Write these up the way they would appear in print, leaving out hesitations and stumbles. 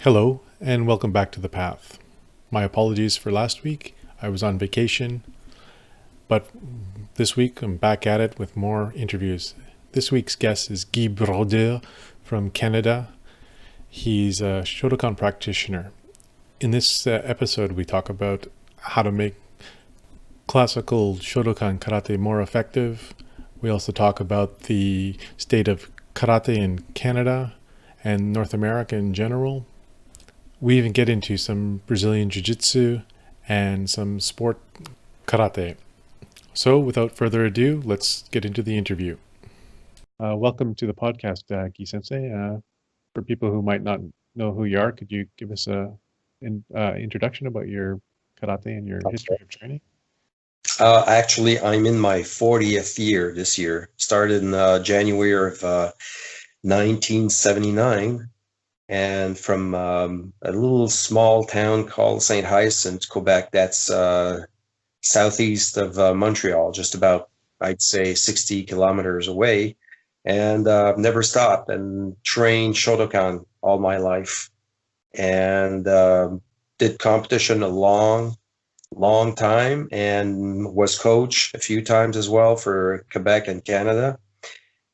Hello, and welcome back to The Path. My apologies for last week. I was on vacation, but this week I'm back at it with more interviews. This week's guest is Guy Brodeur from Canada. He's a Shotokan practitioner. In this episode, we talk about how to make classical Shotokan karate more effective. We also talk about the state of karate in Canada and North America in general. We even get into some Brazilian Jiu-Jitsu and some sport karate. So without further ado, let's get into the interview. Welcome to the podcast, Guy Sensei. For people who might not know who you are, could you give us an introduction about your karate and your history of training? Actually, I'm in my 40th year this year. Started in January of 1979. And from a little small town called St. Hyacinthe, Quebec, that's southeast of Montreal, just about, I'd say, 60 kilometers away. And never stopped and trained Shotokan all my life. And did competition a long time and was coach a few times as well for Quebec and Canada.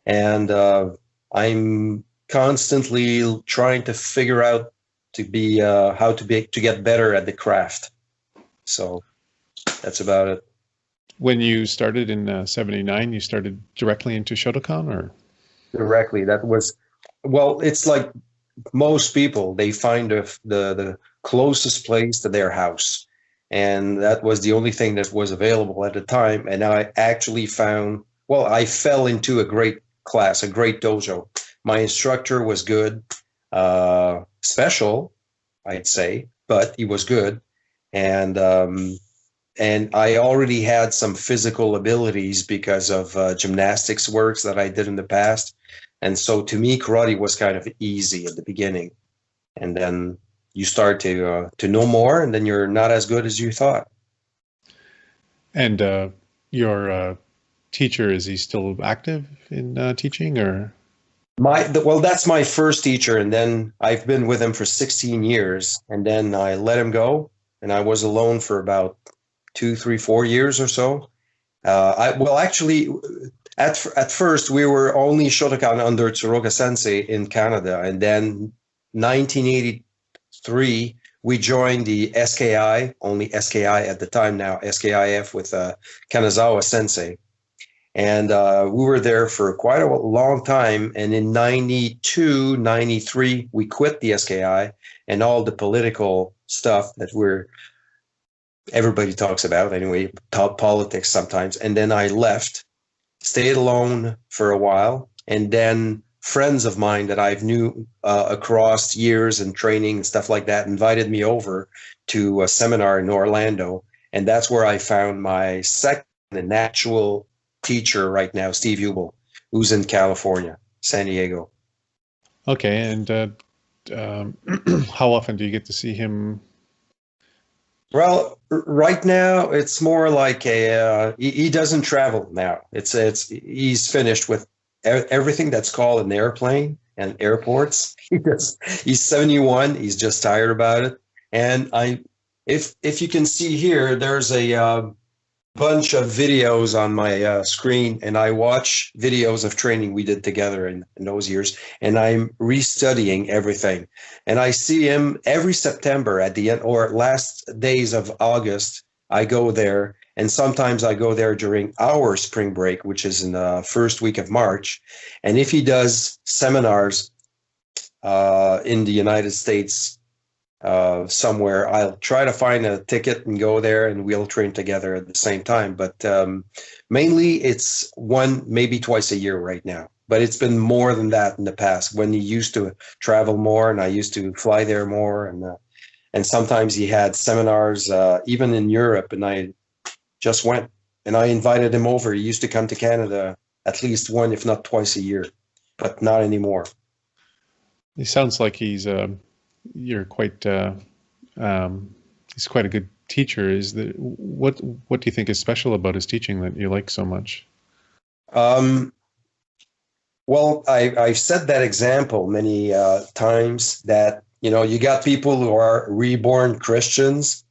And I'm constantly trying to figure out to get better at the craft. So that's about it. When you started in 79, you started directly into Shotokan, or? Directly. Well, it's like most people, they find the closest place to their house. And that was the only thing that was available at the time. And I actually I fell into a great class, a great dojo. My instructor was good, special, I'd say, but he was good. And I already had some physical abilities because of gymnastics works that I did in the past. And so to me, karate was kind of easy at the beginning. And then you start to know more, and then you're not as good as you thought. And your teacher, is he still active in teaching, or? That's my first teacher, and then I've been with him for 16 years, and then I let him go, and I was alone for about 2, 3, 4 years or so. Actually, at first we were only Shotokan under Tsuruga Sensei in Canada, and then 1983 we joined the SKI, only SKI at the time, now SKIF, with Kanazawa Sensei. And we were there for quite a long time. And in 92, 93, we quit the SKI and all the political stuff that everybody talks about anyway, politics sometimes. And then I left, stayed alone for a while. And then friends of mine that I've knew across years and training and stuff like that invited me over to a seminar in Orlando. And that's where I found my second and actual teacher right now, Steve Hubel, who's in California, San Diego. Okay, and how often do you get to see him? Well, right now it's more like he doesn't travel now. He's finished with everything that's called an airplane and airports. He's 71. He's just tired about it. And if you can see here, there's a bunch of videos on my screen, and I watch videos of training we did together in those years, and I'm restudying everything. And I see him every September at the end or last days of August. I go there, and sometimes I go there during our spring break, which is in the first week of March. And if he does seminars in the United States, somewhere, I'll try to find a ticket and go there, and we'll train together at the same time. But mainly it's one, maybe twice a year right now. But it's been more than that in the past, when he used to travel more and I used to fly there more. And sometimes he had seminars even in Europe, and I just went and I invited him over. He used to come to Canada at least one, if not twice a year, but not anymore. He sounds like he's you're quite he's quite a good teacher. What do you think is special about his teaching that you like so much? Well, I've said that example many times, that You got people who are reborn Christians.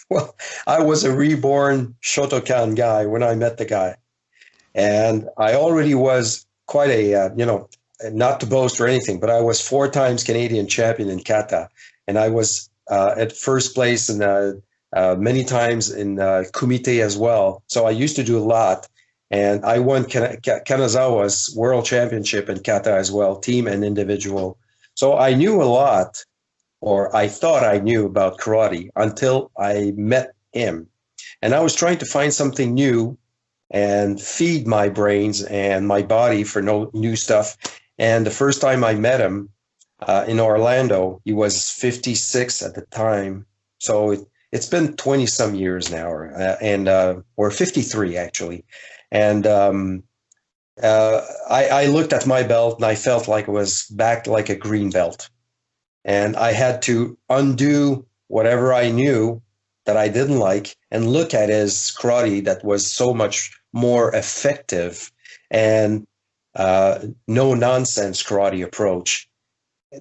Well, I was a reborn Shotokan guy when I met the guy. And I already was quite not to boast or anything, but I was 4 times Canadian champion in kata. And I was at first place in many times in kumite as well. So I used to do a lot. And I won Kanazawa's world championship in kata as well, team and individual. So I knew a lot, or I thought I knew about karate until I met him. And I was trying to find something new and feed my brains and my body for no new stuff. And the first time I met him in Orlando, he was 56 at the time. So it's been 20 some years now, or 53 actually. And I looked at my belt and I felt like it was back like a green belt. And I had to undo whatever I knew that I didn't like and look at his karate that was so much more effective and no nonsense karate approach,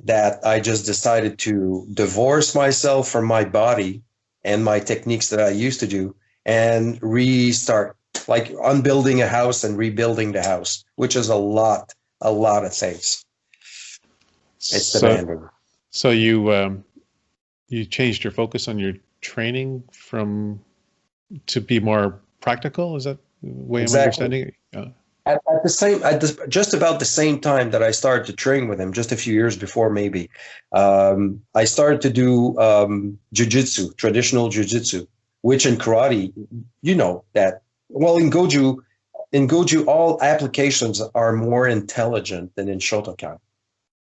that I just decided to divorce myself from my body and my techniques that I used to do and restart, like unbuilding a house and rebuilding the house, which is a lot of things. It's demanding. So you changed your focus on your training to be more practical? Is that the way I'm understanding it? Just about the same time that I started to train with him, just a few years before maybe, I started to do JiuJitsu, traditional JiuJitsu, which in karate, that. Well, in Goju, all applications are more intelligent than in Shotokan.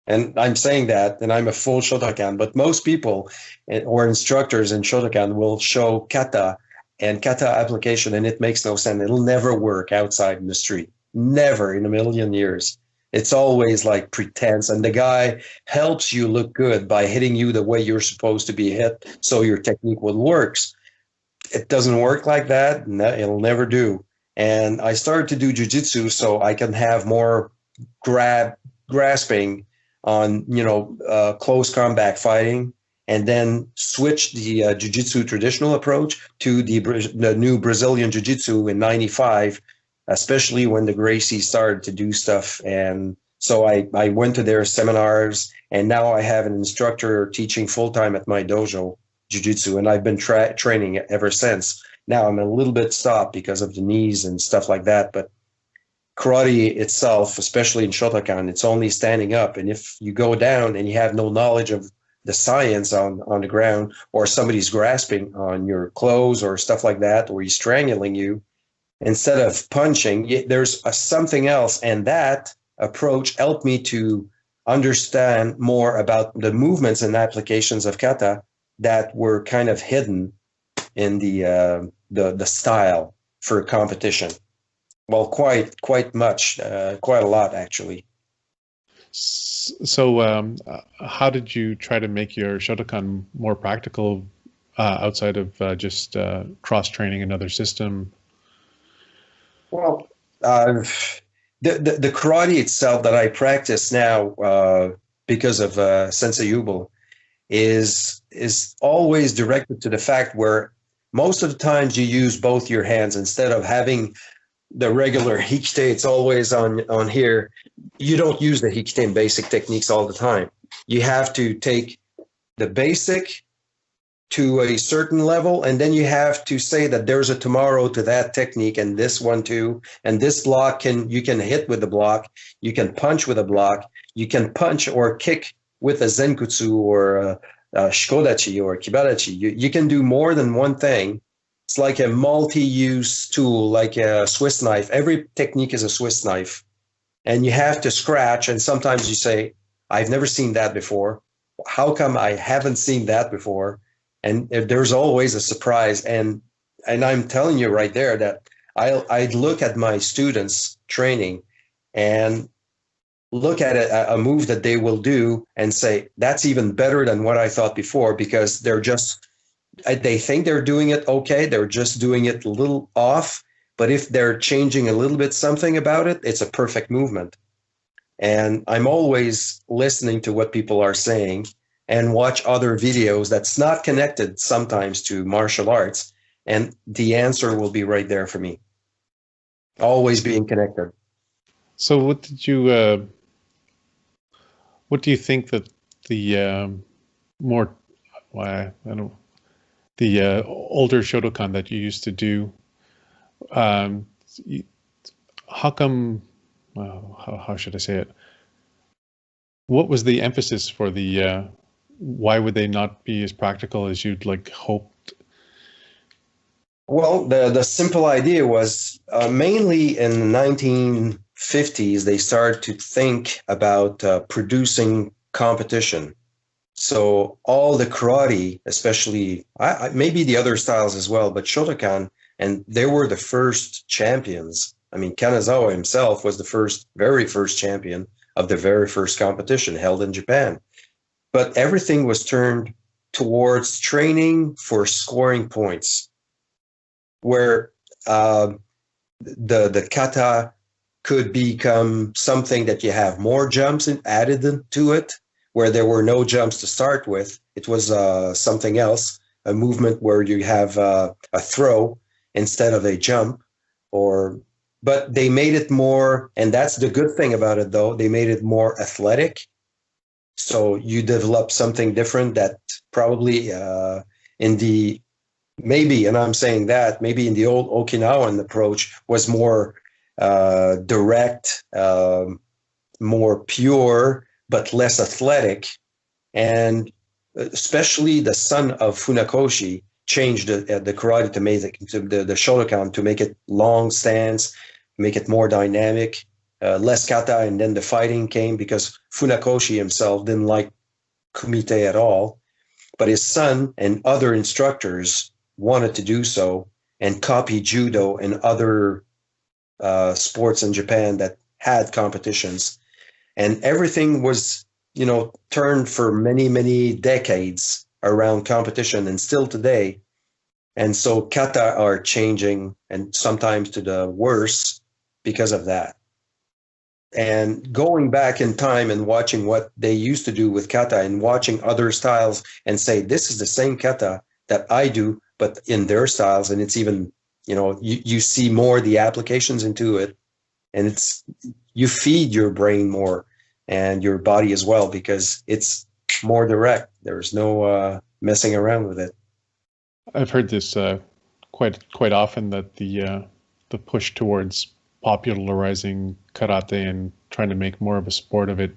And I'm saying that, and I'm a full Shotokan, but most people or instructors in Shotokan will show kata and kata application, and it makes no sense. It'll never work outside in the street. Never in a million years. It's always like pretense, and the guy helps you look good by hitting you the way you're supposed to be hit, so your technique will work. It doesn't work like that. It'll never do. And I started to do jiu-jitsu so I can have more grasping on, close combat fighting, and then switch the jiu-jitsu traditional approach to the new Brazilian jiu-jitsu in 95, especially when the Gracies started to do stuff. And so I went to their seminars, and now I have an instructor teaching full-time at my dojo jiu-jitsu, and I've been training ever since. Now I'm a little bit stopped because of the knees and stuff like that, but karate itself, especially in Shotokan, it's only standing up. And if you go down and you have no knowledge of the science on the ground, or somebody's grasping on your clothes or stuff like that, or he's strangling you, instead of punching, there's something else. And that approach helped me to understand more about the movements and applications of kata that were kind of hidden in the style for competition. Well, quite much, quite a lot, actually. So how did you try to make your Shotokan more practical outside of just cross-training another system? Well, the karate itself that I practice now because of Sensei Yubel is always directed to the fact where most of the times you use both your hands instead of having the regular hikite. It's always on here. You don't use the hikite and basic techniques all the time. You have to take the basic to a certain level, and then you have to say that there's a tomorrow to that technique, and this one too, and this block you can hit with the block, you can punch with a block, you can punch or kick with a zenkutsu or shikodachi or kibarachi. You can do more than one thing. It's like a multi-use tool, like a Swiss knife. Every technique is a Swiss knife. And you have to scratch, and sometimes you say, I've never seen that before. How come I haven't seen that before? And there's always a surprise. And I'm telling you right there that I'd look at my students' training and look at a move that they will do and say, that's even better than what I thought before, because they think they're doing it okay. They're just doing it a little off. But if they're changing a little bit something about it, it's a perfect movement. And I'm always listening to what people are saying. and watch other videos that's not connected sometimes to martial arts, and the answer will be right there for me. Always being connected. So what do you think that the more, I don't, the older Shotokan that you used to do, um, how come, well, how should I say it? What was the emphasis for the, why would they not be as practical as you'd like hoped? Well, the simple idea was mainly in the 1950s, they started to think about producing competition. So all the karate, especially maybe the other styles as well, but Shotokan, and they were the first champions. I mean, Kanazawa himself was the very first champion of the very first competition held in Japan. But everything was turned towards training for scoring points, where the kata could become something that you have more jumps added to it, where there were no jumps to start with. It was something else, a movement where you have a throw instead of a jump. But they made it more, and that's the good thing about it, though. They made it more athletic. So you develop something different that probably in the maybe, and I'm saying that maybe in the old Okinawan approach was more direct, more pure, but less athletic. And especially the son of Funakoshi changed the karate to make it, to the Shotokan to make it long stance, make it more dynamic, less kata, and then the fighting came because Funakoshi himself didn't like kumite at all, but his son and other instructors wanted to do so and copy judo and other sports in Japan that had competitions. And everything was, turned for many, many decades around competition and still today. And so kata are changing and sometimes to the worse because of that. And going back in time and watching what they used to do with kata and watching other styles and say, this is the same kata that I do, but in their styles. And it's even, you see more the applications into it, and you feed your brain more and your body as well, because it's more direct. There's no messing around with it. I've heard this quite often, that the push towards popularizing karate and trying to make more of a sport of it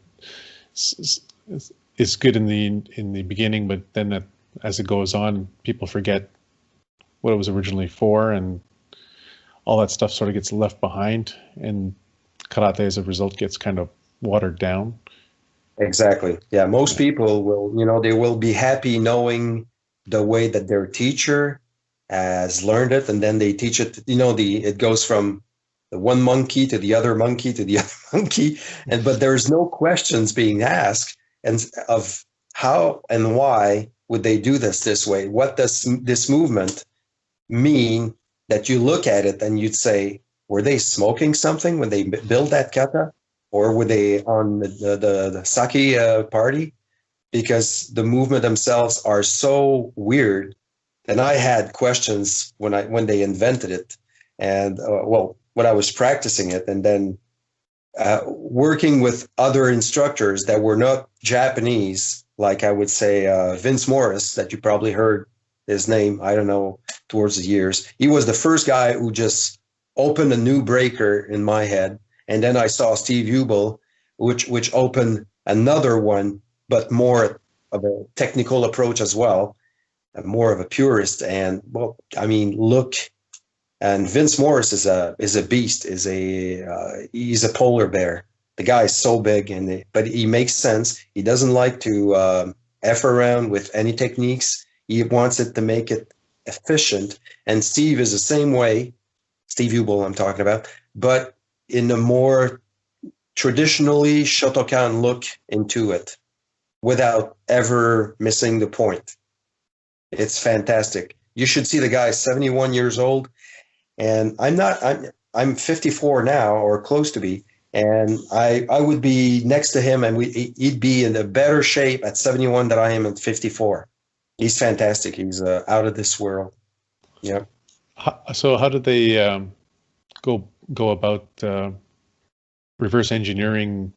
is good in the beginning, but then as it goes on, people forget what it was originally for, and all that stuff sort of gets left behind, and karate as a result gets kind of watered down. Exactly. Yeah, most people will, they will be happy knowing the way that their teacher has learned it, and then they teach it, it goes from the one monkey to the other monkey to the other monkey, but there's no questions being asked and of how and why would they do this way? What does this movement mean? That you look at it and you'd say, were they smoking something when they built that kata? Or were they on the sake party? Because the movement themselves are so weird. And I had questions when they invented it. And when I was practicing it, and then working with other instructors that were not Japanese, like I would say Vince Morris, that you probably heard his name, I don't know, towards the years. He was the first guy who just opened a new breaker in my head. And then I saw Steve Hubel, which opened another one, but more of a technical approach as well, more of a purist. And look, and Vince Morris is a beast, he's a polar bear. The guy is so big, but he makes sense. He doesn't like to F around with any techniques. He wants it to make it efficient. And Steve is the same way, Steve Hubel I'm talking about, but in a more traditionally Shotokan look into it without ever missing the point. It's fantastic. You should see the guy, 71 years old. And I'm 54 now, or close to be. And I would be next to him, and he'd be in a better shape at 71 than I am at 54. He's fantastic. He's out of this world. Yeah. So how did they go about reverse engineering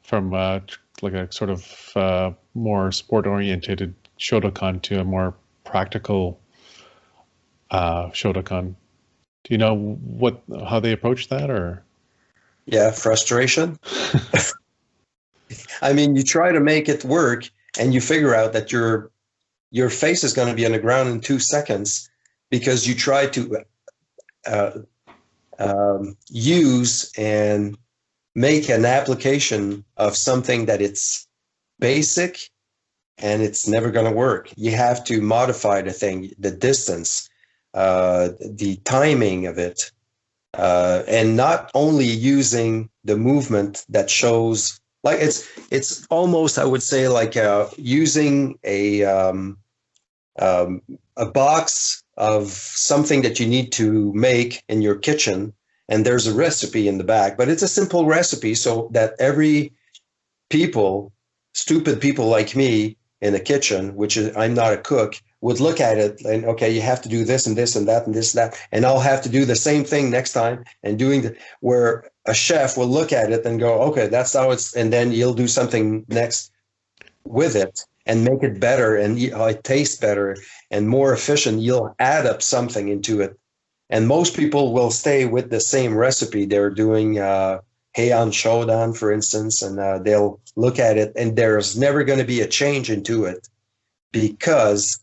from like a sort of more sport-oriented Shotokan to a more practical Shotokan? Do you know how they approached that, or? Yeah, frustration. I mean, you try to make it work, and you figure out that your face is going to be on the ground in 2 seconds because you try to use and make an application of something that it's basic and it's never going to work. You have to modify the thing, the distance, the timing of it, and not only using the movement that shows, like it's almost, I would say, like using a box of something that you need to make in your kitchen, and there's a recipe in the back, but it's a simple recipe so that every stupid people like me in the kitchen, which is, I'm not a cook, would look at it and, okay, you have to do this and this and that and this and that, and I'll have to do the same thing next time, and where a chef will look at it and go, okay, that's how it's, and then you'll do something next with it and make it better, and it tastes better and more efficient. You'll add up something into it. And most people will stay with the same recipe. They're doing Heian Shodan, for instance, and they'll look at it, and there's never going to be a change into it because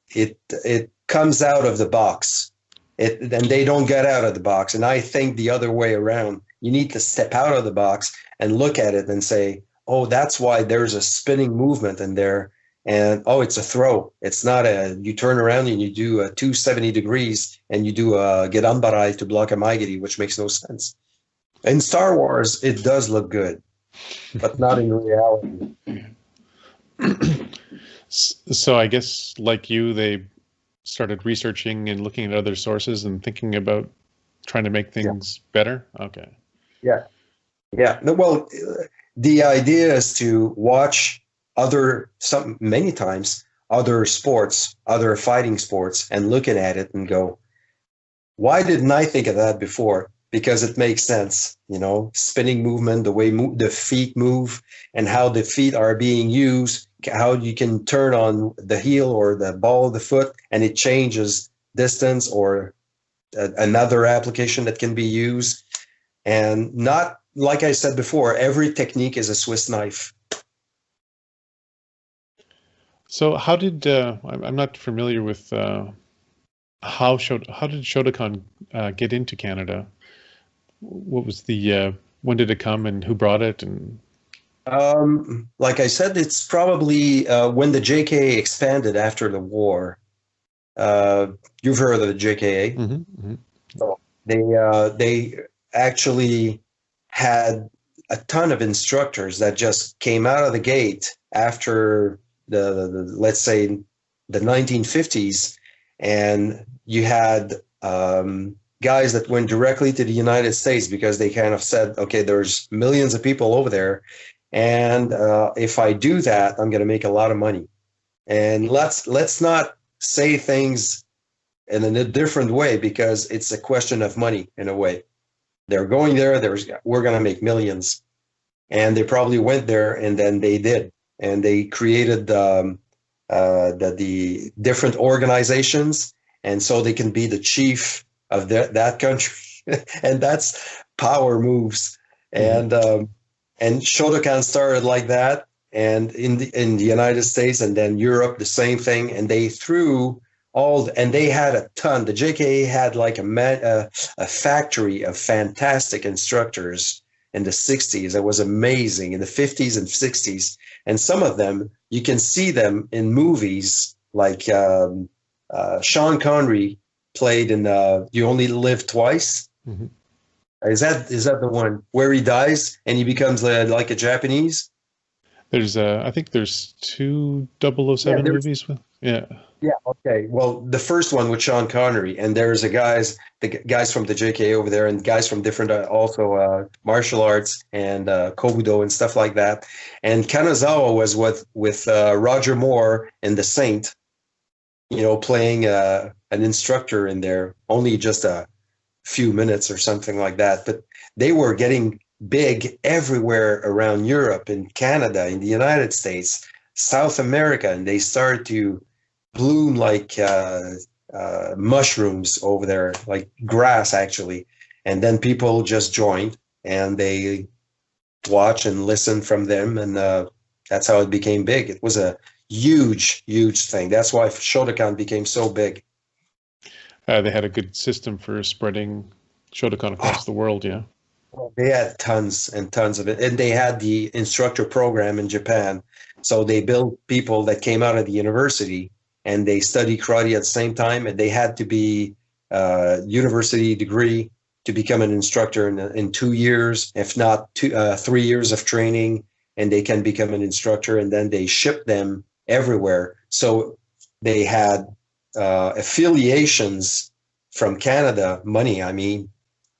it comes out of the box. And they don't get out of the box. And I think the other way around. You need to step out of the box and look at it and say, oh, that's why there's a spinning movement in there. And, oh, it's a throw. It's not you turn around and you do a 270 degrees and you do a Gedanbarai to block a Maigiri, which makes no sense. In Star Wars, it does look good, but not in reality. So I guess, like you, they started researching and looking at other sources and thinking about trying to make things better? Okay. Yeah. Yeah. No, well, the idea is to watch many times other sports, other fighting sports, and looking at it and go, why didn't I think of that before? Because it makes sense, spinning movement, the way the feet move and how the feet are being used, how you can turn on the heel or the ball of the foot and it changes distance, or another application that can be used. And not, like I said before, every technique is a Swiss knife. So how did, I'm not familiar with how did Shotokan get into Canada? What was when did it come and who brought it? And like I said, it's probably when the JKA expanded after the war. You've heard of the JKA. Mm-hmm, mm-hmm. So they actually had a ton of instructors that just came out of the gate after the let's say the 1950s, and you had guys that went directly to the United States because they kind of said, okay, there's millions of people over there, and if I do that, I'm going to make a lot of money. And let's not say things in a different way, because it's a question of money in a way. They're going there, we're going to make millions. And they probably went there, and then they did. And they created the different organizations, and so they can be the chief of that country. And that's power moves. Mm-hmm. And Shotokan started like that, and in the United States, and then Europe, the same thing. And they threw and they had a ton. The JKA had like a factory of fantastic instructors in the 60s. It was amazing in the 50s and 60s. And some of them, you can see them in movies, like Sean Connery played in You Only Live Twice. Mm-hmm. Is that the one where he dies and he becomes like a Japanese? There's I think there's two 007 movies. Yeah. Yeah, okay. Well, the first one with Sean Connery, and there's the guys from the JK over there, and guys from different also martial arts and Kobudo and stuff like that. And Kanazawa was with Roger Moore and the Saint, playing an instructor in there, only just a few minutes or something like that. But they were getting big everywhere around Europe, in Canada, in the United States, South America, and they started to bloom like mushrooms over there, like grass actually. And then people just joined and they watch and listen from them, and that's how it became big. It was a huge, huge thing. That's why Shotokan became so big. They had a good system for spreading Shotokan across the world. Yeah. Well, they had tons and tons of it, and they had the instructor program in Japan. So they built people that came out of the university and they studied karate at the same time, and they had to be university degree to become an instructor in 2 years, if not 3 years of training, and they can become an instructor. And then they ship them everywhere. So they had affiliations from Canada, money, I mean,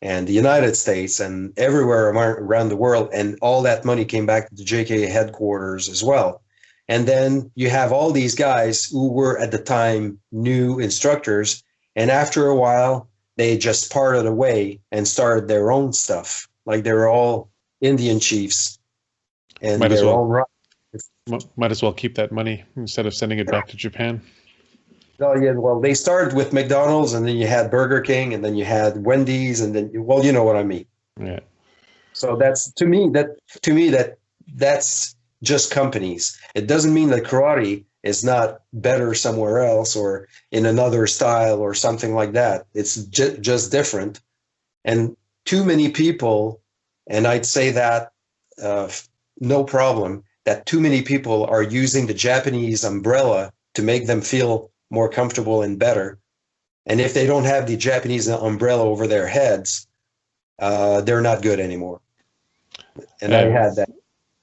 and the United States and everywhere around the world. And all that money came back to the JK headquarters as well. And then you have all these guys who were at the time new instructors. And after a while, they just parted away and started their own stuff. Like they were all Indian chiefs and Might as their well. own right. Might as well keep that money instead of sending it back to Japan. Oh, yeah, well, they started with McDonald's, and then you had Burger King, and then you had Wendy's, and then, well, you know what I mean. Yeah. So that's that's just companies. It doesn't mean that karate is not better somewhere else or in another style or something like that. It's just different. And too many people, and I'd say that no problem, that too many people are using the Japanese umbrella to make them feel more comfortable and better. And if they don't have the Japanese umbrella over their heads, they're not good anymore. And I had that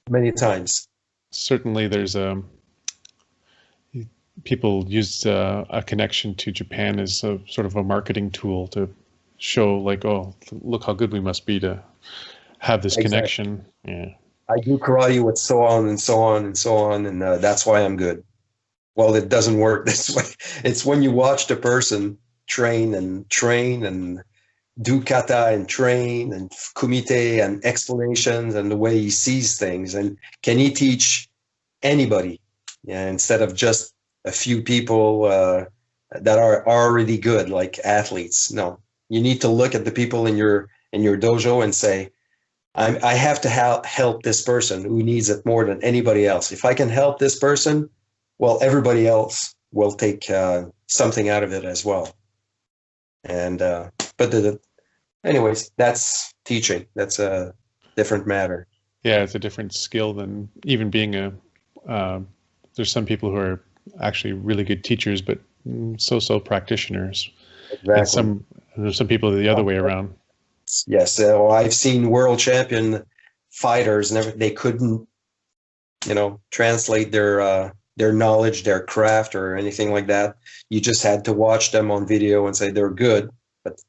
many times. Certainly, there's people use a connection to Japan as a sort of a marketing tool to show, like, oh, look how good we must be to have this connection. Yeah. I do karate with so on and so on and so on, and that's why I'm good. Well, it doesn't work this way. It's when you watch the person train and do kata and train and kumite and explanations and the way he sees things. And can he teach anybody? Yeah, instead of just a few people that are already good, like athletes. No, you need to look at the people in your dojo and say, I have to help this person who needs it more than anybody else. If I can help this person, well, everybody else will take something out of it as well. And anyways, that's teaching. That's a different matter. Yeah, it's a different skill than even being there's some people who are actually really good teachers, but so practitioners. Exactly. And there's some people the other way around. Yes, I've seen world champion fighters, and they couldn't, translate their knowledge, their craft, or anything like that. You just had to watch them on video and say they're good. But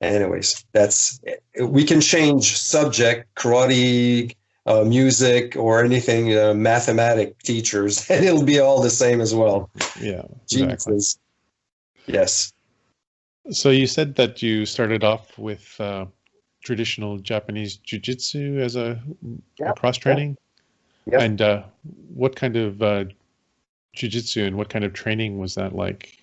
anyways, we can change subject, karate, music, or anything, mathematic teachers, and it'll be all the same as well. Yeah, exactly. Jesus. Yes. So you said that you started off with traditional Japanese jiu-jitsu as a cross training. Yep. And what kind of jiu-jitsu and what kind of training was that like?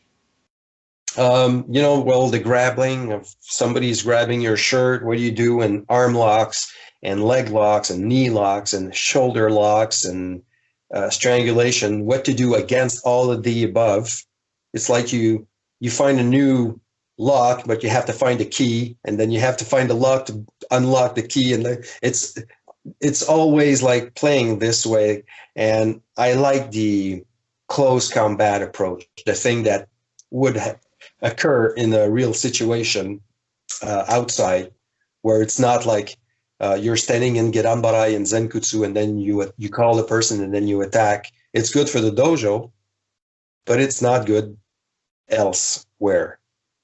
Well, the grabbing, if somebody's grabbing your shirt, what do you do? And arm locks and leg locks and knee locks and shoulder locks and strangulation, what to do against all of the above. It's like you find a new lock, but you have to find a key, and then you have to find a lock to unlock the key. And it's always like playing this way. And I like the close combat approach, the thing that would occur in a real situation outside, where it's not like you're standing in Gerambarai and Zenkutsu, and then you call the person and then you attack. It's good for the dojo, but it's not good elsewhere.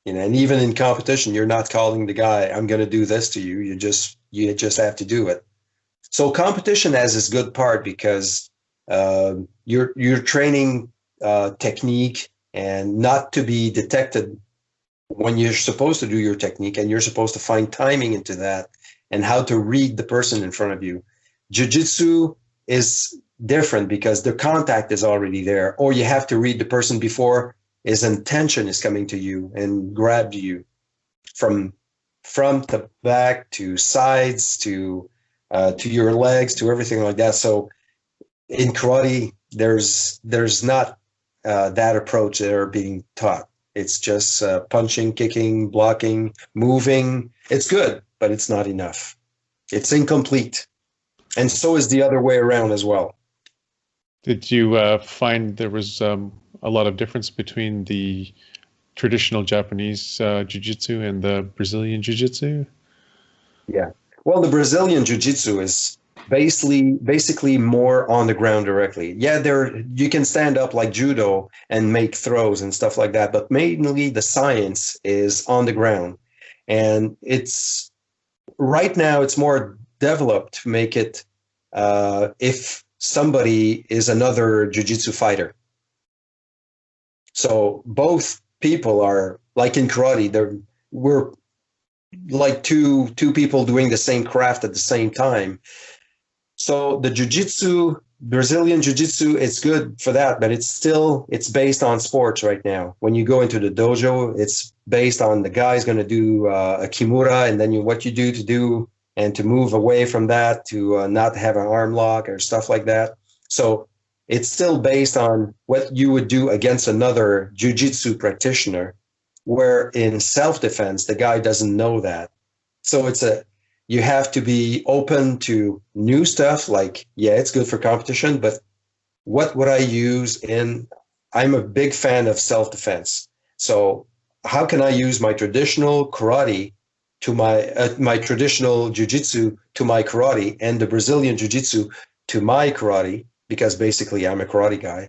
And even in competition, you're not calling the guy, I'm going to do this to you. You just have to do it. So competition has its good part because you're training technique and not to be detected when you're supposed to do your technique, and you're supposed to find timing into that and how to read the person in front of you. Jiu-jitsu is different because the contact is already there, or you have to read the person before his intention is coming to you and grab you from front to back to sides to your legs to everything like that. So in karate, there's not that approach that are being taught. It's just punching, kicking, blocking, moving. It's good, but it's not enough. It's incomplete. And so is the other way around as well. Did you find there was a lot of difference between the traditional Japanese jiu-jitsu and the Brazilian jiu-jitsu? Yeah. Well, the Brazilian jiu-jitsu is basically more on the ground directly. Yeah, you can stand up like judo and make throws and stuff like that, but mainly the science is on the ground. And it's right now it's more developed to make it if somebody is another jiu-jitsu fighter. So both people are like in karate, we're like two people doing the same craft at the same time. So the jiu-jitsu, Brazilian jiu-jitsu, it's good for that, but it's based on sports right now. When you go into the dojo, it's based on the guy's going to do a kimura, and then what you do and to move away from that, to not have an arm lock or stuff like that. So it's still based on what you would do against another jiu-jitsu practitioner, where in self-defense, the guy doesn't know that. So you have to be open to new stuff. Like, yeah, it's good for competition, but what would I use I'm a big fan of self-defense. So how can I use my traditional karate to my traditional jiu-jitsu to my karate, and the Brazilian jiu-jitsu to my karate, because basically I'm a karate guy,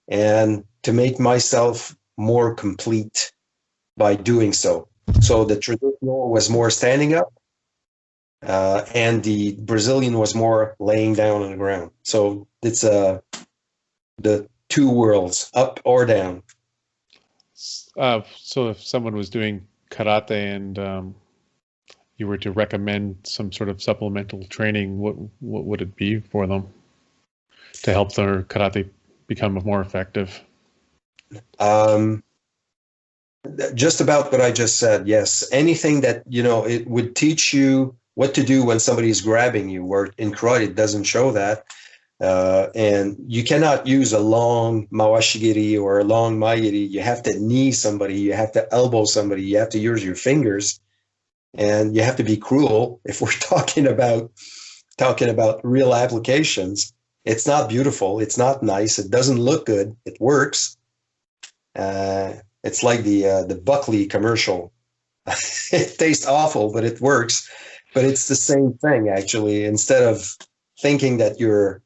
and to make myself more complete by doing so. So the traditional was more standing up, and the Brazilian was more laying down on the ground. So it's the two worlds, up or down. So if someone was doing karate and you were to recommend some sort of supplemental training, what would it be for them to help their karate become more effective? Just about what I just said. Yes, anything that it would teach you what to do when somebody's grabbing you, where in karate it doesn't show that. And you cannot use a long mawashigiri or a long maigiri. You have to knee somebody, you have to elbow somebody, you have to use your fingers, and you have to be cruel. If we're talking about real applications, it's not beautiful, it's not nice, it doesn't look good, it works. It's like the Buckley commercial. It tastes awful, but it works. But it's the same thing, actually. Instead of thinking that you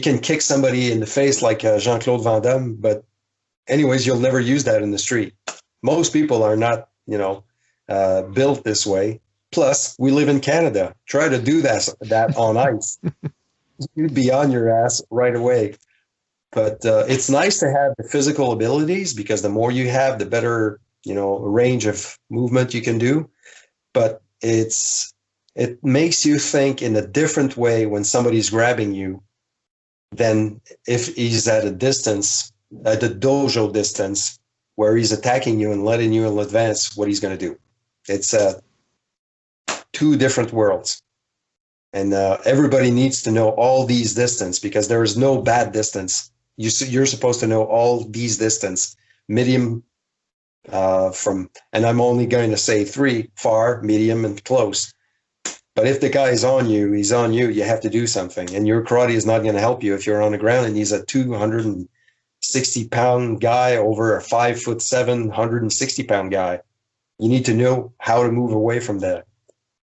can kick somebody in the face like Jean-Claude Van Damme, but anyways, you'll never use that in the street. Most people are not, built this way. Plus, we live in Canada. Try to do that on ice. You'd be on your ass right away. But it's nice to have the physical abilities, because the more you have, the better, range of movement you can do. But it makes you think in a different way when somebody's grabbing you than if he's at a distance, at the dojo distance, where he's attacking you and letting you advance what he's going to do. It's two different worlds. And everybody needs to know all these distance, because there is no bad distance. You're supposed to know all these distance, medium, and I'm only going to say 3: far, medium, and close. But if the guy is on you, he's on you. You have to do something. And your karate is not going to help you if you're on the ground and he's a 260-pound guy over a 5'7", 160-pound guy. You need to know how to move away from that,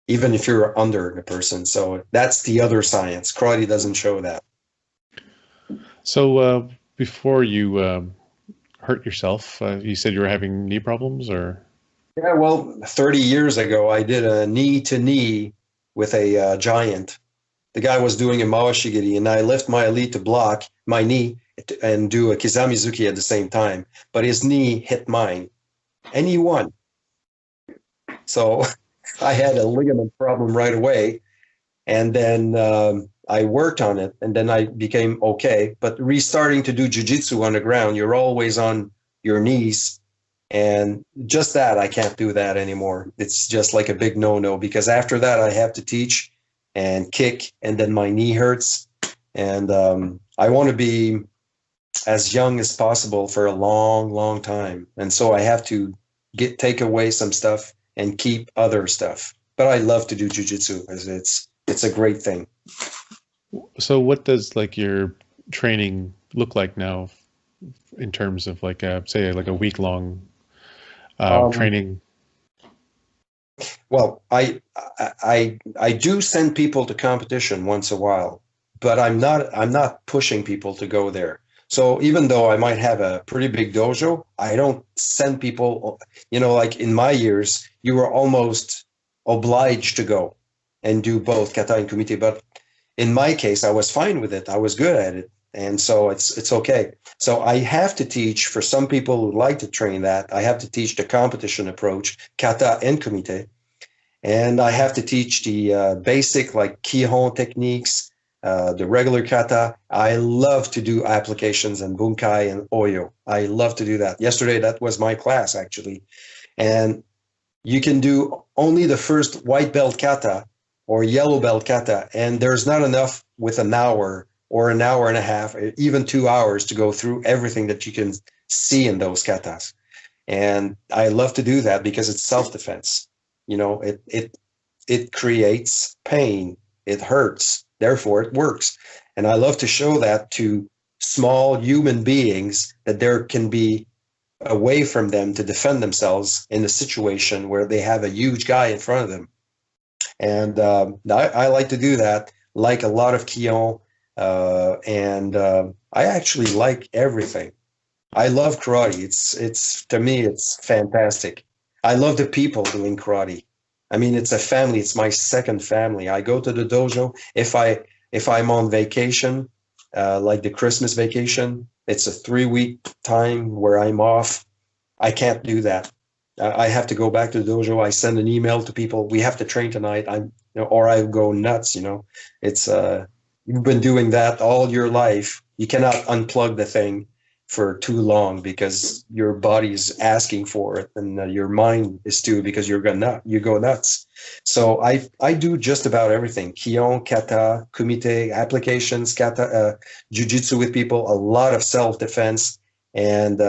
even if you're under the person. So that's the other science. Karate doesn't show that. So before you hurt yourself? You said you were having knee problems, or? Yeah, well, 30 years ago, I did a knee to knee with a giant. The guy was doing a Mawashigiri, and I lift my elite to block my knee and do a Kizamizuki at the same time. But his knee hit mine, and he won. So I had a ligament problem right away. And then I worked on it, and then I became okay. But restarting to do jujitsu on the ground, you're always on your knees. And just that, I can't do that anymore. It's just like a big no-no, because after that, I have to teach and kick, and then my knee hurts. And I want to be as young as possible for a long, long time. And so I have to take away some stuff and keep other stuff. But I love to do jujitsu because it's a great thing. So what does like your training look like now in terms of like say like a week long training? Well, I do send people to competition once a while, but I'm not pushing people to go there. So even though I might have a pretty big dojo, I don't send people, like in my years, you were almost obliged to go and do both kata and kumite. But in my case, I was fine with it. I was good at it. And so it's okay. So I have to teach, for some people who like to train that, I have to teach the competition approach, kata and kumite. And I have to teach the basic like kihon techniques, the regular kata. I love to do applications and bunkai and oyo. I love to do that. Yesterday, that was my class actually. And you can do only the first white belt kata or yellow belt kata, and there's not enough with an hour or an hour and a half, or even 2 hours to go through everything that you can see in those katas. And I love to do that because it's self-defense. It creates pain. It hurts. Therefore, it works. And I love to show that to small human beings, that there can be a way from them to defend themselves in a situation where they have a huge guy in front of them. And I like to do that, like a lot of Kion. And I actually like everything. I love karate. It's to me, it's fantastic. I love the people doing karate. I mean, it's a family. It's my second family. I go to the dojo if I'm on vacation, like the Christmas vacation. It's a 3-week time where I'm off. I can't do that. I have to go back to the dojo. I send an email to people. We have to train tonight. Or I go nuts. It's you've been doing that all your life. You cannot unplug the thing for too long because your body's asking for it, and your mind is too, because you go nuts. So I do just about everything: kion, kata, kumite, applications, kata, jujitsu with people, a lot of self-defense, and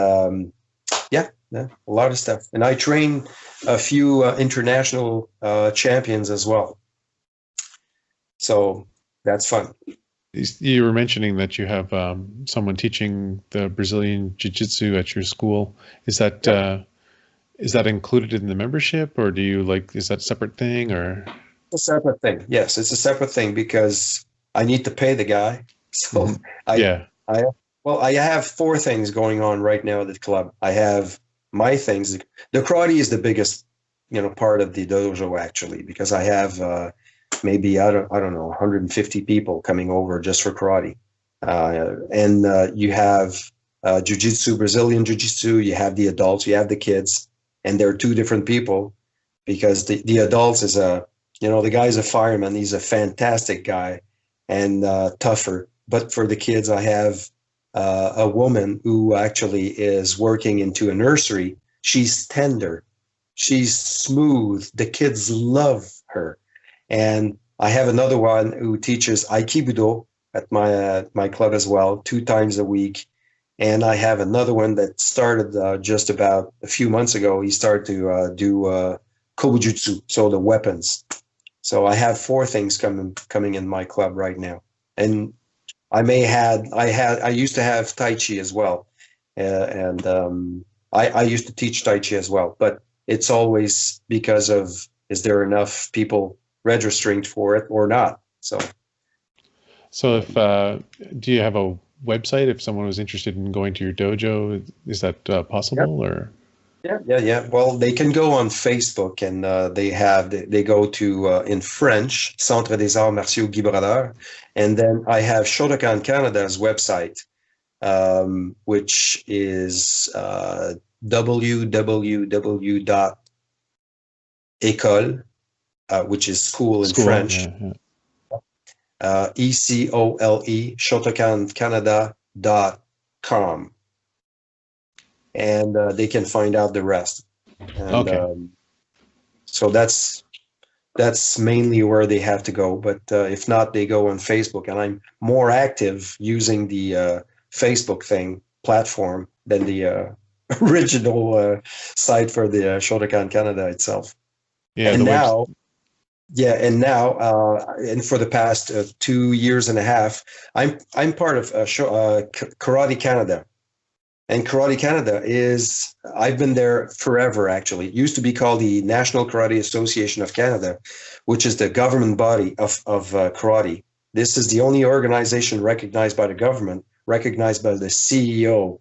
yeah, a lot of stuff. And I train a few international champions as well. So that's fun. You were mentioning that you have someone teaching the Brazilian Jiu-Jitsu at your school. Is that included in the membership, or is that a separate thing, or? A separate thing. Yes, it's a separate thing because I need to pay the guy. So I have 4 things going on right now at the club. I have my things. The karate is the biggest, part of the dojo actually, because I have maybe I don't know 150 people coming over just for karate, and you have jiu-jitsu, Brazilian jiu-jitsu. You have the adults, you have the kids, and they're 2 different people, because the adults is the guy's a fireman. He's a fantastic guy and tougher. But for the kids, I have a woman who actually is working into a nursery. She's tender, she's smooth. The kids love her. And I have another one who teaches Aikido at my club as well, 2 times a week. And I have another one that started just about a few months ago. He started to do Kobujutsu, so the weapons. So I have 4 things coming in my club right now. And I used to have Tai Chi as well. And I used to teach Tai Chi as well. But it's always because of, is there enough people registering for it or not? So if do you have a website if someone was interested in going to your dojo? Is that possible, or? Yeah. Well, they can go on Facebook, and they go to in French, Centre des Arts Martiaux Guy Brodeur, and then I have Shotokan Canada's website, which is www.école, which is school in French, ECOLE, shotokancanada.com. And they can find out the rest. And so that's mainly where they have to go. But if not, they go on Facebook, and I'm more active using the Facebook platform than the original site for the Shotokan Canada itself. Yeah, and now for the past 2 years and a half, I'm part of Karate Canada. And Karate Canada I've been there forever, actually. It used to be called the National Karate Association of Canada, which is the government body of karate. This is the only organization recognized by the government, recognized by the CEO.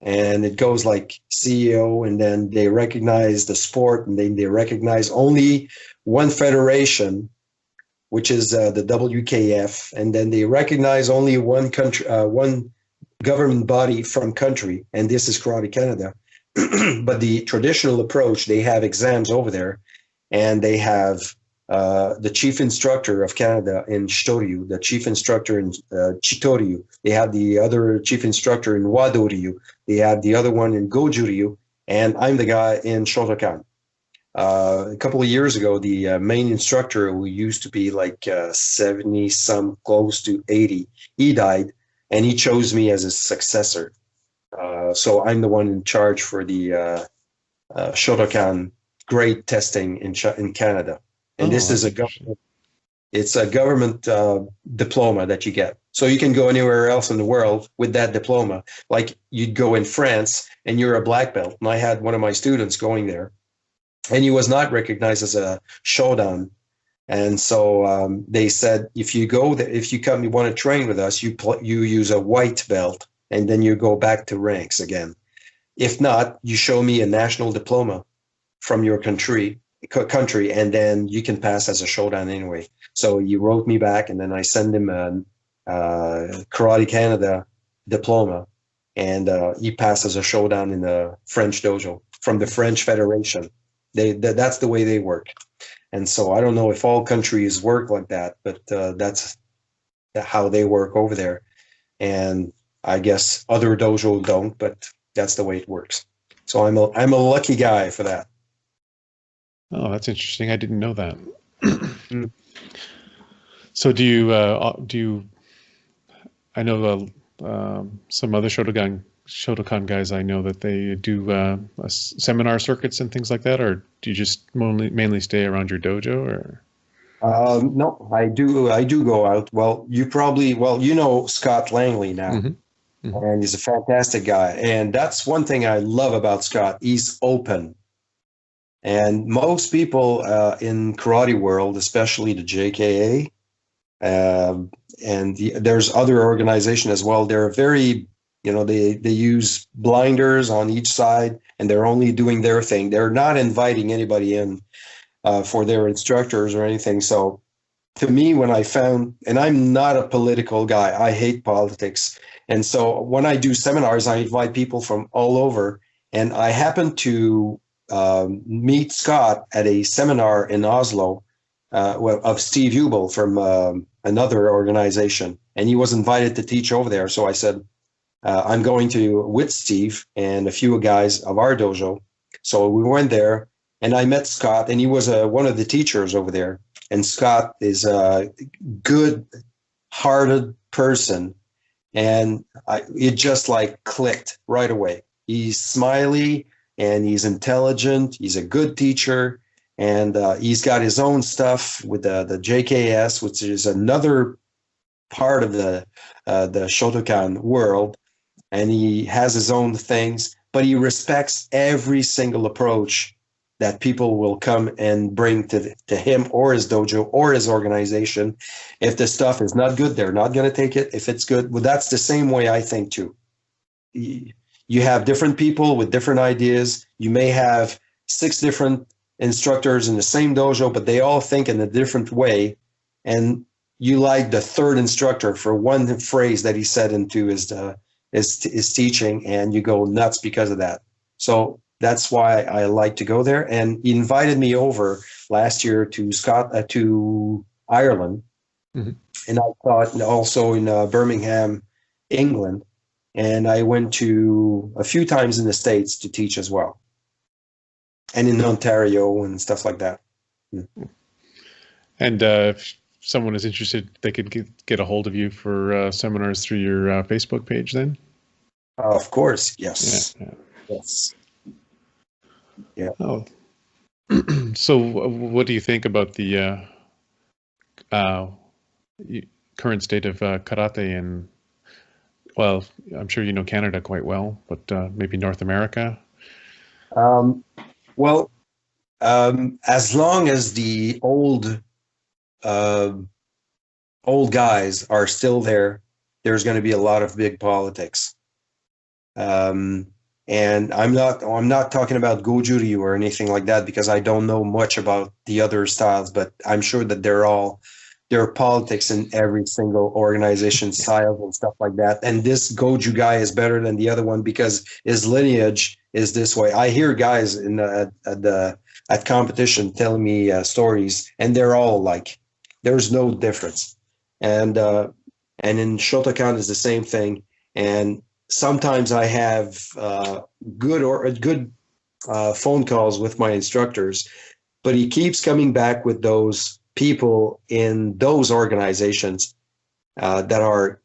And it goes like CEO, and then they recognize the sport, and then they recognize only one federation, which is the WKF. And then they recognize only one country, one government body from country, and this is Karate Canada. But the traditional approach, they have exams over there, and they have the chief instructor of Canada in Shitoryu, the chief instructor in Chitoryu. They have the other chief instructor in Wadoryu. They have the other one in Gojuryu, and I'm the guy in Shotokan. A couple of years ago, the main instructor, who used to be like 70 some, close to 80, he died. And he chose me as his successor. So I'm the one in charge for the Shotokan grade testing in Canada. And this is a government diploma that you get. So you can go anywhere else in the world with that diploma. Like you'd go in France and you're a black belt. And I had one of my students going there, and he was not recognized as a Shodan. And so they said, if you want to train with us, you use a white belt, and then you go back to ranks again. If not, you show me a national diploma from your country, and then you can pass as a Shodan anyway. So he wrote me back, and then I sent him a Karate Canada diploma, and he passed as a Shodan in the French dojo from the French Federation. That's the way they work. And so I don't know if all countries work like that, but that's how they work over there. And I guess other dojo don't, but that's the way it works. So I'm a lucky guy for that. Oh, that's interesting. I didn't know that. So do you? I know some other Shotokan guys I know that they do seminar circuits and things like that, or do you just mainly stay around your dojo? Or no, I do go out. Well, you know Scott Langley now. Mm-hmm. And he's a fantastic guy, and that's one thing I love about Scott. He's open, and most people in karate world, especially the JKA, and there's other organizations as well, they're very, they use blinders on each side, and they're only doing their thing. They're not inviting anybody in for their instructors or anything. So to me, when I found, and I'm not a political guy, I hate politics. And so when I do seminars, I invite people from all over. And I happened to meet Scott at a seminar in Oslo of Steve Hubel from another organization. And he was invited to teach over there. So I said, I'm going to with Steve and a few guys of our dojo. So we went there, and I met Scott, and he was one of the teachers over there. And Scott is a good-hearted person, and it just like clicked right away. He's smiley, and he's intelligent. He's a good teacher, and he's got his own stuff with the JKS, which is another part of the Shotokan world. And he has his own things, but he respects every single approach that people will come and bring to him or his dojo or his organization. If the stuff is not good, they're not going to take it. If it's good, well, that's the same way I think too. You have different people with different ideas. You may have 6 different instructors in the same dojo, but they all think in a different way. And you like the third instructor for one phrase that he said into his teaching, and you go nuts because of that. So that's why I like to go there. And he invited me over last year to Ireland, Mm-hmm. and I taught also in Birmingham, England, and I went to a few times in the States to teach as well, and in Ontario and stuff like that. And if someone is interested, they could get a hold of you for seminars through your Facebook page then? Of course, yes. Yeah. Yes. Yeah. Oh. So what do you think about the current state of karate in, well, I'm sure you know Canada quite well, but maybe North America? Well, as long as the old guys are still there, there's going to be a lot of big politics. And I'm not talking about Goju-Ryu or anything like that, because I don't know much about the other styles, but I'm sure that there are politics in every single organization style and stuff like that. And this Goju guy is better than the other one because his lineage is this way. I hear guys at competition telling me stories, and they're all like, there's no difference. And in Shotokan is the same thing. And sometimes I have good phone calls with my instructors, but he keeps coming back with those people in those organizations that are,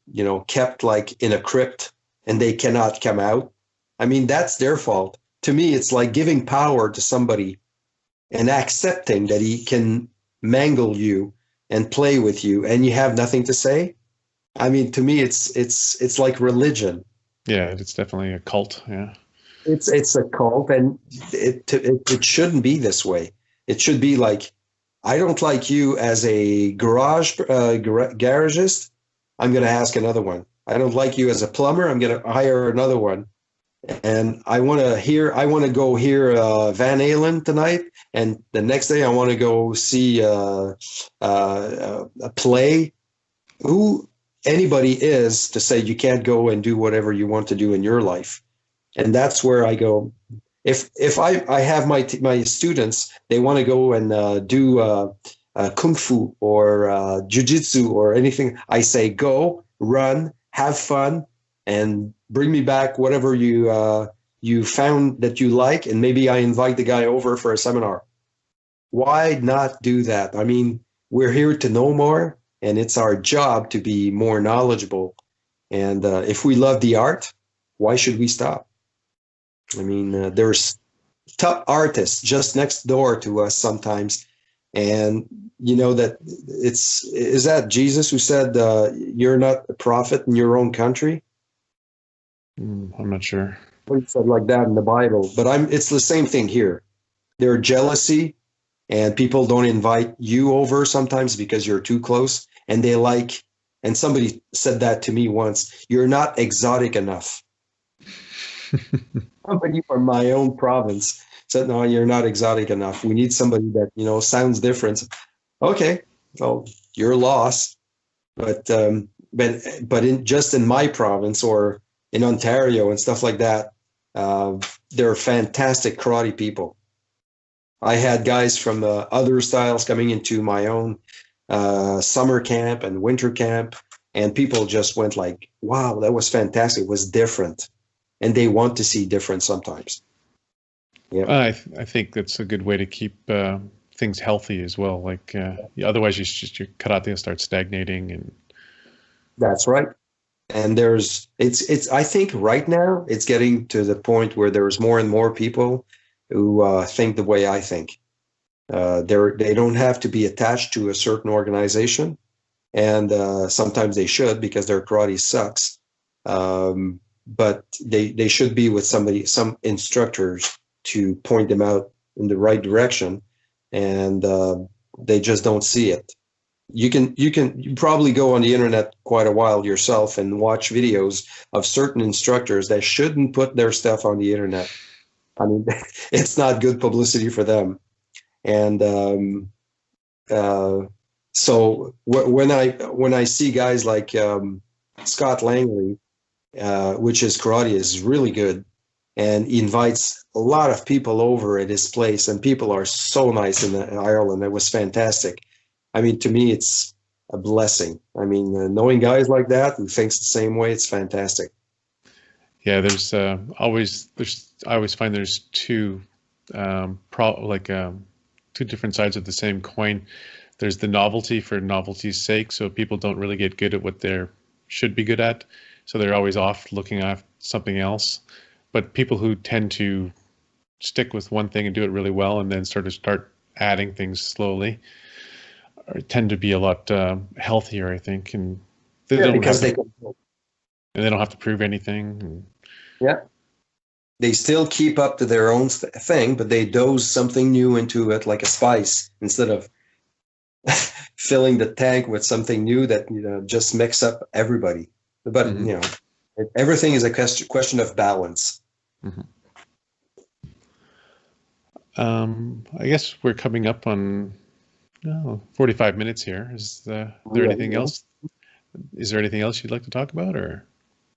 kept like in a crypt and they cannot come out. I mean, that's their fault. To me, it's like giving power to somebody and accepting that he can mangle you and play with you and you have nothing to say. I mean, to me, it's like religion. Yeah, it's definitely a cult. Yeah, it's a cult, and it shouldn't be this way. It should be like, I don't like you as a garagist. I'm going to ask another one. I don't like you as a plumber. I'm going to hire another one. And I want to go hear Van Halen tonight, and the next day I want to go see a play. Who anybody is to say you can't go and do whatever you want to do in your life. And that's where I go. If I have my students, they want to go and do kung fu or jiu-jitsu or anything, I say go, run, have fun, and bring me back whatever you found that you like, and maybe I invite the guy over for a seminar. Why not do that? I mean, we're here to know more, and it's our job to be more knowledgeable. And if we love the art, why should we stop? I mean, there's top artists just next door to us sometimes. And you know that is that Jesus who said, you're not a prophet in your own country? I'm not sure. He said like that in the Bible, but it's the same thing here. There's jealousy, and people don't invite you over sometimes because you're too close, and and somebody said that to me once, you're not exotic enough. Somebody from my own province said, no, you're not exotic enough. We need somebody that, sounds different. Okay, well, you're lost. But just in my province or in Ontario and stuff like that, they're fantastic karate people. I had guys from other styles coming into my own summer camp and winter camp, and people just went like, wow, that was fantastic. It was different. And they want to see different sometimes. Yeah, I think that's a good way to keep things healthy as well. Like otherwise, your karate will start stagnating. And that's right. And I think right now it's getting to the point where there's more and more people who think the way I think. They don't have to be attached to a certain organization, and sometimes they should because their karate sucks. But they should be with some instructors to point them out in the right direction, and they just don't see it. You probably go on the internet quite a while yourself and watch videos of certain instructors that shouldn't put their stuff on the internet. I mean, it's not good publicity for them. And so when I see guys like Scott Langley, which his karate is really good, and he invites a lot of people over at his place, and people are so nice in Ireland. It was fantastic. I mean, to me, it's a blessing. I mean, knowing guys like that who thinks the same way, it's fantastic. Yeah, I always find there's two two different sides of the same coin. There's the novelty for novelty's sake, so people don't really get good at what they should be good at, so they're always off looking at something else. But people who tend to stick with one thing and do it really well, and then start adding things slowly, tend to be a lot healthier, I think, and they don't have to prove anything. Yeah, they still keep up to their own thing, but they dose something new into it, like a spice, instead of filling the tank with something new that just mix up everybody. But everything is a question of balance. Mm-hmm. I guess we're coming up on 45 minutes here. Is there anything else? Is there anything else you'd like to talk about, or?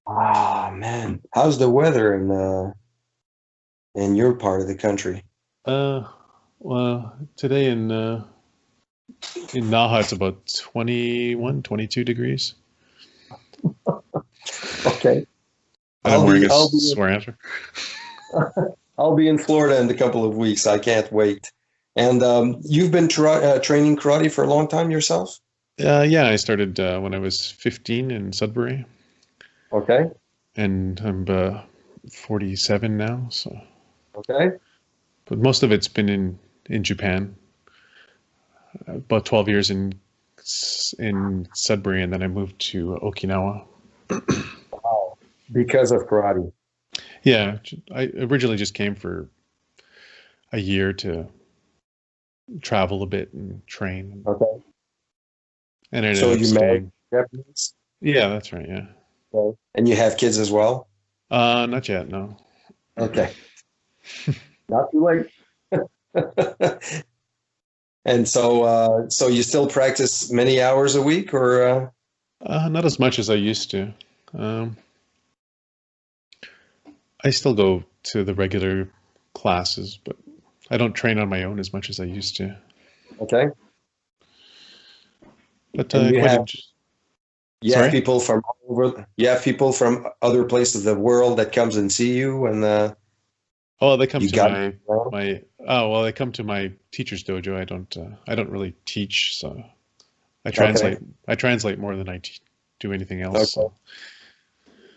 Ah, man, how's the weather in your part of the country? Well, today in Naha it's about 21, 22 degrees. Okay. I'm wearing a swear answer. I'll be in Florida in a couple of weeks. I can't wait. And you've been training karate for a long time yourself? Yeah, I started when I was 15 in Sudbury. Okay. And I'm 47 now, so. Okay. But most of it's been in Japan. About 12 years in Sudbury, and then I moved to Okinawa. Wow. Because of karate. Yeah, I originally just came for a year to travel a bit and train. Okay. And I ended up staying. Japanese? Yeah, that's right. Yeah. Okay. And you have kids as well? Not yet. No. Okay. Not too late. And so you still practice many hours a week, or? Not as much as I used to. I still go to the regular classes, but I don't train on my own as much as I used to. Okay. But you have people from all over. You have people from other places of the world that comes and see you, and they come to they come to my teacher's dojo. I don't really teach, so I translate. Okay. I translate more than I do anything else. Okay. So.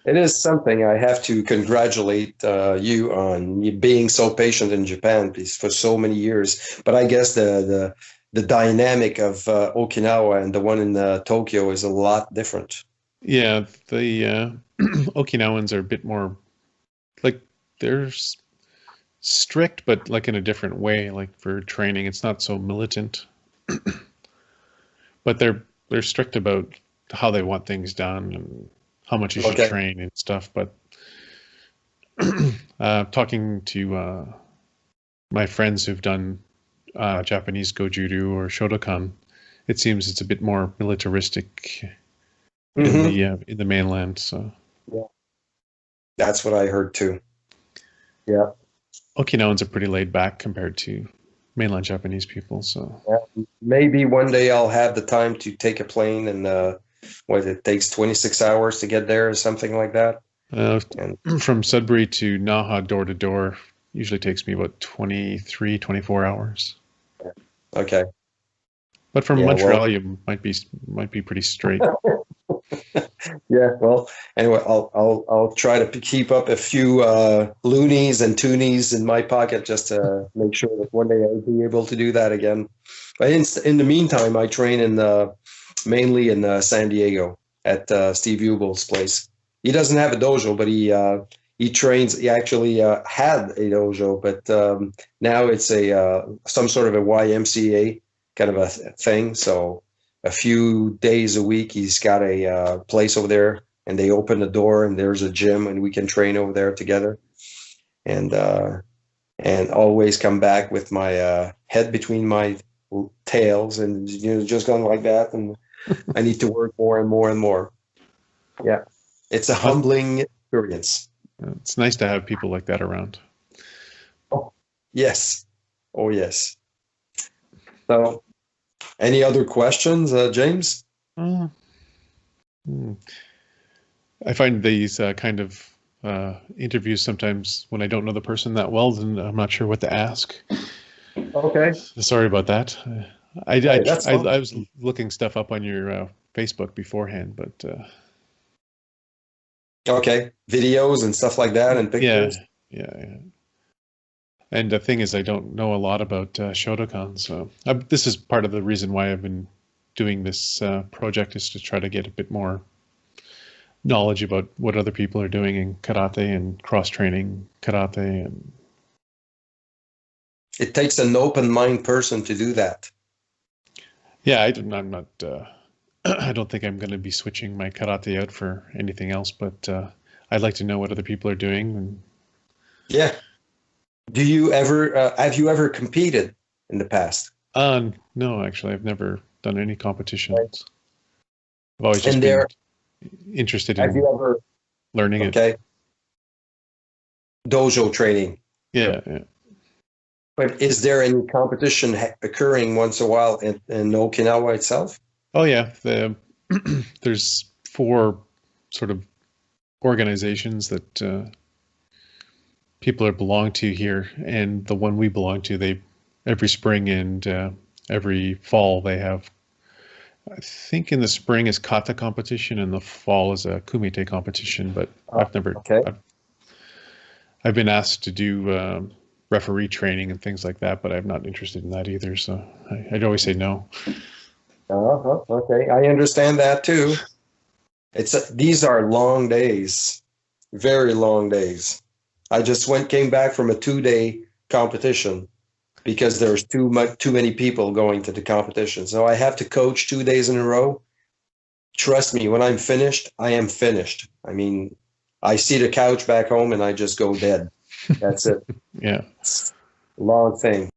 It is something. I have to congratulate you on you being so patient in Japan for so many years. But I guess the dynamic of Okinawa and the one in Tokyo is a lot different. Yeah, the Okinawans are a bit more like they're strict, but like in a different way. Like for training, it's not so militant, but they're strict about how they want things done and how much you should train and stuff. But talking to my friends who've done Japanese Goju-ryu or Shotokan, it seems it's a bit more militaristic in the mainland. So yeah, that's what I heard too. Yeah, Okinawans are pretty laid back compared to mainland Japanese people. So maybe one day I'll have the time to take a plane and it takes 26 hours to get there or something like that. From Sudbury to Naha door to door usually takes me about 23, 24 hours. Okay. But from Montreal, you might be pretty straight. Yeah. Well, anyway, I'll try to keep up a few loonies and toonies in my pocket just to make sure that one day I'll be able to do that again. But in the meantime, I train mainly in San Diego at Steve Ubel's place. He doesn't have a dojo, but he trains. He actually had a dojo, but now it's a some sort of a YMCA kind of a thing. So a few days a week, he's got a place over there, and they open the door, and there's a gym, and we can train over there together. And always come back with my head between my tails, and just going like that, and I need to work more and more and more. Yeah, it's a humbling experience. It's nice to have people like that around. Oh, yes. Oh, yes. So, any other questions, James? I find these kind of interviews sometimes when I don't know the person that well, then I'm not sure what to ask. Okay. Sorry about that. I was looking stuff up on your Facebook beforehand, but okay, videos and stuff like that, and pictures. Yeah. And the thing is, I don't know a lot about Shotokan, so this is part of the reason why I've been doing this project, is to try to get a bit more knowledge about what other people are doing in karate and cross-training karate. And it takes an open-mind person to do that. Yeah, I'm not. I don't think I'm going to be switching my karate out for anything else, but I'd like to know what other people are doing. And yeah. Do you ever have you ever competed in the past? No, actually, I've never done any competitions. Right. I've always just been interested in learning it. Okay. Dojo training. Yeah. But is there any competition occurring once in a while in Okinawa itself? Oh yeah, there's 4 sort of organizations that people are belong to here, and the one we belong to, they every spring and every fall they have. I think in the spring is kata competition, and the fall is a kumite competition. But I've never. Okay. I've been asked to do referee training and things like that, but I'm not interested in that either. So I'd always say no. Okay, I understand that too. These are long days, very long days. I just came back from a 2-day competition because there's too many people going to the competition. So I have to coach 2 days in a row. Trust me, when I'm finished, I am finished. I mean, I see the couch back home and I just go dead. That's it. Yeah. Long thing.